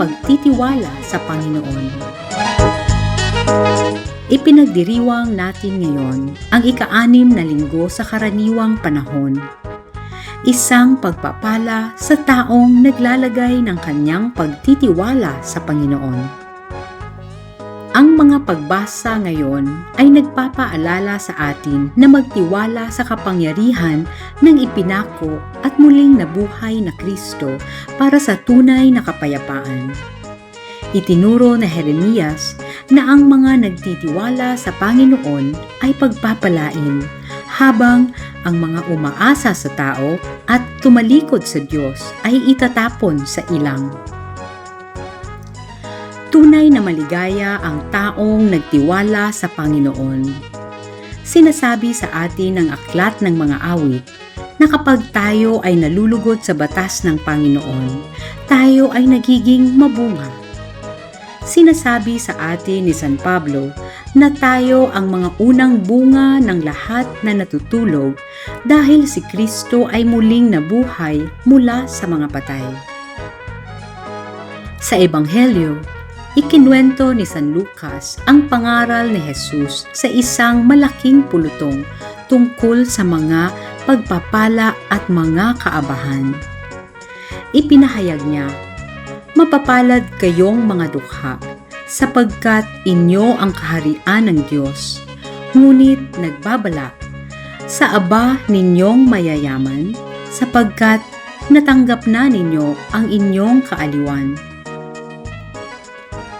pagtitiwala sa Panginoon. Ipinagdiriwang natin ngayon ang ika-6 na linggo sa karaniwang panahon. Isang pagpapala sa taong naglalagay ng kanyang pagtitiwala sa Panginoon. Ang mga pagbasa ngayon ay nagpapaalala sa atin na magtiwala sa kapangyarihan ng ipinako at muling nabuhay na Kristo para sa tunay na kapayapaan. Itinuro na Jeremias na ang mga nagtitiwala sa Panginoon ay pagpapalain, habang ang mga umaasa sa tao at tumalikod sa Diyos ay itatapon sa ilang. Tunay na maligaya ang taong nagtiwala sa Panginoon. Sinasabi sa atin ng aklat ng mga awit na kapag tayo ay nalulugod sa batas ng Panginoon, tayo ay nagiging mabunga. Sinasabi sa atin ni San Pablo na tayo ang mga unang bunga ng lahat na natutulog dahil si Kristo ay muling nabuhay mula sa mga patay. Sa Ebanghelyo, ikinuwento ni San Lucas ang pangaral ni Jesus sa isang malaking pulutong tungkol sa mga pagpapala at mga kaabahan. Ipinahayag niya, "Mapapalad kayong mga dukha, sapagkat inyo ang kaharian ng Diyos, ngunit nagbabalak, sa aba ninyong mayayaman, sapagkat natanggap na ninyo ang inyong kaaliwan."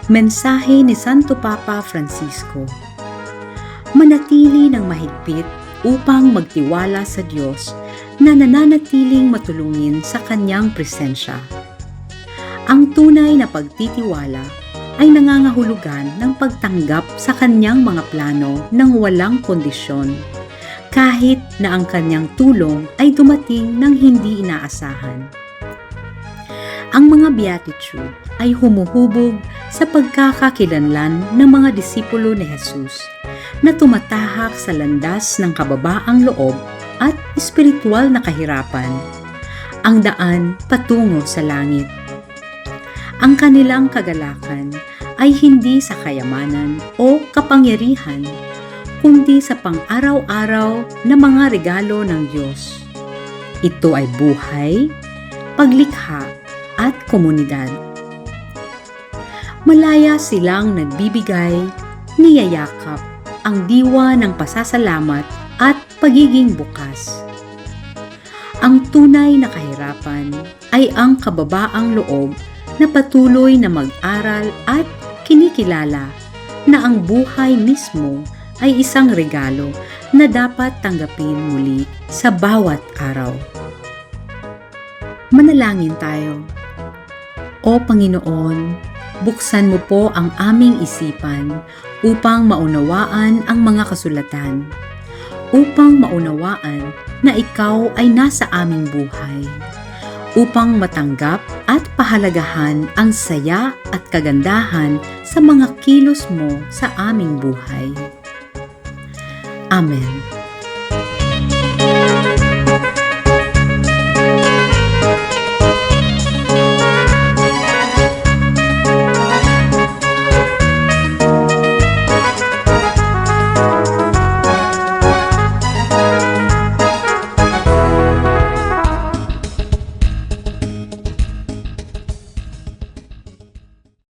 Mensahe ni Santo Papa Francisco: manatili ng mahigpit upang magtiwala sa Diyos na nananatiling matulungin sa Kanyang presensya. Ang tunay na pagtitiwala ay nangangahulugan ng pagtanggap sa Kanyang mga plano ng walang kondisyon, kahit na ang Kanyang tulong ay dumating ng hindi inaasahan. Ang mga Beatitude ay humuhubog sa pagkakakilanlan ng mga disipulo ni Jesus na tumatahak sa landas ng kababaang loob at espiritual na kahirapan, ang daan patungo sa langit. Ang kanilang kagalakan ay hindi sa kayamanan o kapangyarihan, kundi sa pang-araw-araw na mga regalo ng Diyos. Ito ay buhay, paglikha, at komunidad. Malaya silang nagbibigay, niyayakap ang diwa ng pasasalamat at pagiging bukas. Ang tunay na kahirapan ay ang kababaang loob na patuloy na mag-aral at kinikilala na ang buhay mismo ay isang regalo na dapat tanggapin muli sa bawat araw. Manalangin tayo. O Panginoon, buksan mo po ang aming isipan upang maunawaan ang mga kasulatan, upang maunawaan na Ikaw ay nasa aming buhay, upang matanggap at pahalagahan ang saya at kagandahan sa mga kilos mo sa aming buhay. Amen.